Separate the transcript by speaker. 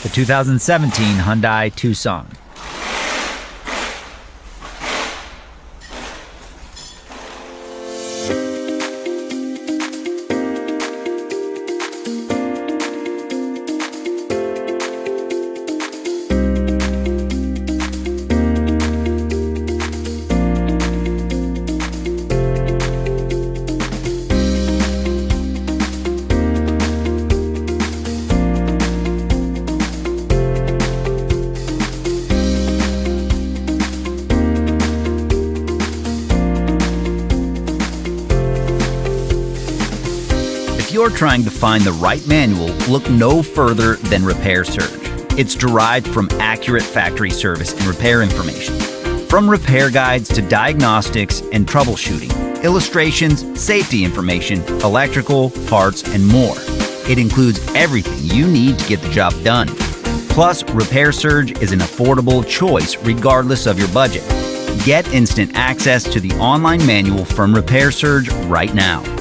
Speaker 1: the 2017 Hyundai Tucson. If you're trying to find the right manual, look no further than Repair Surge. It's derived from accurate factory service and repair information. From repair guides to diagnostics and troubleshooting, illustrations, safety information, electrical, parts, and more. It includes everything you need to get the job done. Plus, Repair Surge is an affordable choice regardless of your budget. Get instant access to the online manual from Repair Surge right now.